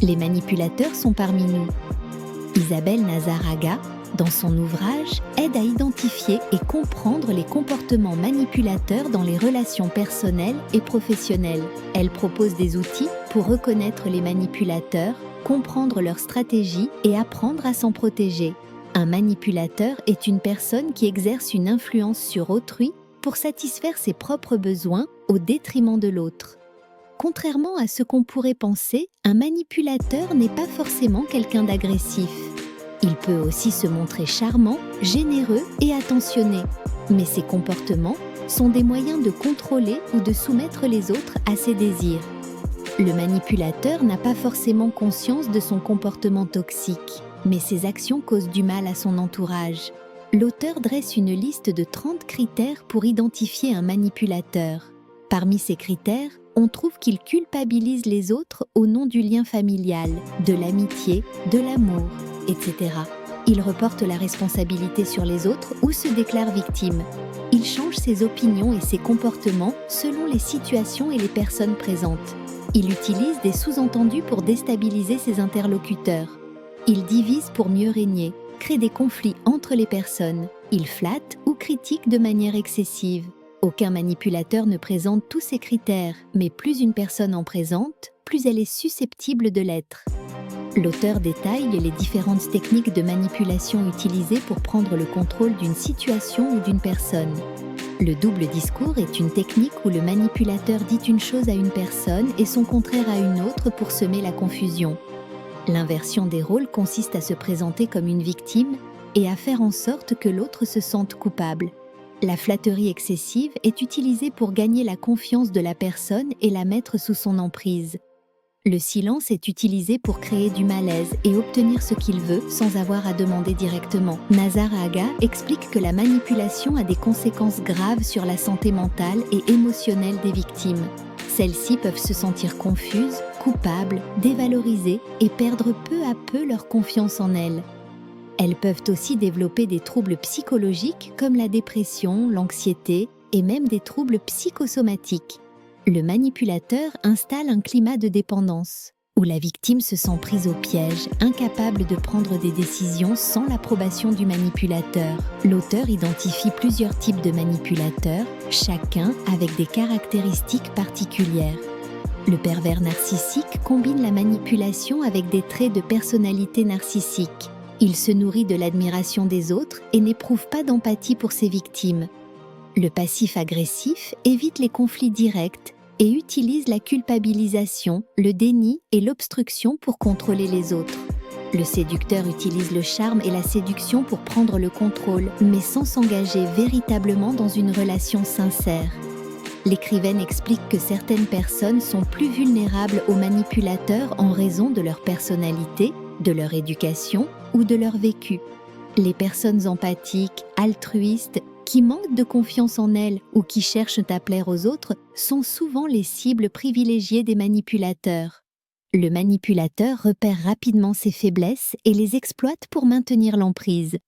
Les manipulateurs sont parmi nous. Isabelle Nazaraga, dans son ouvrage, aide à identifier et comprendre les comportements manipulateurs dans les relations personnelles et professionnelles. Elle propose des outils pour reconnaître les manipulateurs, comprendre leurs stratégies et apprendre à s'en protéger. Un manipulateur est une personne qui exerce une influence sur autrui pour satisfaire ses propres besoins au détriment de l'autre. Contrairement à ce qu'on pourrait penser, un manipulateur n'est pas forcément quelqu'un d'agressif. Il peut aussi se montrer charmant, généreux et attentionné. Mais ses comportements sont des moyens de contrôler ou de soumettre les autres à ses désirs. Le manipulateur n'a pas forcément conscience de son comportement toxique, mais ses actions causent du mal à son entourage. L'auteur dresse une liste de 30 critères pour identifier un manipulateur. Parmi ces critères, on trouve qu'il culpabilise les autres au nom du lien familial, de l'amitié, de l'amour, etc. Il reporte la responsabilité sur les autres ou se déclare victime. Il change ses opinions et ses comportements selon les situations et les personnes présentes. Il utilise des sous-entendus pour déstabiliser ses interlocuteurs. Il divise pour mieux régner, crée des conflits entre les personnes. Il flatte ou critique de manière excessive. Aucun manipulateur ne présente tous ces critères, mais plus une personne en présente, plus elle est susceptible de l'être. L'auteur détaille les différentes techniques de manipulation utilisées pour prendre le contrôle d'une situation ou d'une personne. Le double discours est une technique où le manipulateur dit une chose à une personne et son contraire à une autre pour semer la confusion. L'inversion des rôles consiste à se présenter comme une victime et à faire en sorte que l'autre se sente coupable. La flatterie excessive est utilisée pour gagner la confiance de la personne et la mettre sous son emprise. Le silence est utilisé pour créer du malaise et obtenir ce qu'il veut sans avoir à demander directement. Nazaraga explique que la manipulation a des conséquences graves sur la santé mentale et émotionnelle des victimes. Celles-ci peuvent se sentir confuses, coupables, dévalorisées et perdre peu à peu leur confiance en elles. Elles peuvent aussi développer des troubles psychologiques comme la dépression, l'anxiété et même des troubles psychosomatiques. Le manipulateur installe un climat de dépendance, où la victime se sent prise au piège, incapable de prendre des décisions sans l'approbation du manipulateur. L'auteur identifie plusieurs types de manipulateurs, chacun avec des caractéristiques particulières. Le pervers narcissique combine la manipulation avec des traits de personnalité narcissique. Il se nourrit de l'admiration des autres et n'éprouve pas d'empathie pour ses victimes. Le passif agressif évite les conflits directs et utilise la culpabilisation, le déni et l'obstruction pour contrôler les autres. Le séducteur utilise le charme et la séduction pour prendre le contrôle, mais sans s'engager véritablement dans une relation sincère. L'écrivaine explique que certaines personnes sont plus vulnérables aux manipulateurs en raison de leur personnalité, de leur éducation ou de leur vécu. Les personnes empathiques, altruistes, qui manquent de confiance en elles ou qui cherchent à plaire aux autres sont souvent les cibles privilégiées des manipulateurs. Le manipulateur repère rapidement ses faiblesses et les exploite pour maintenir l'emprise.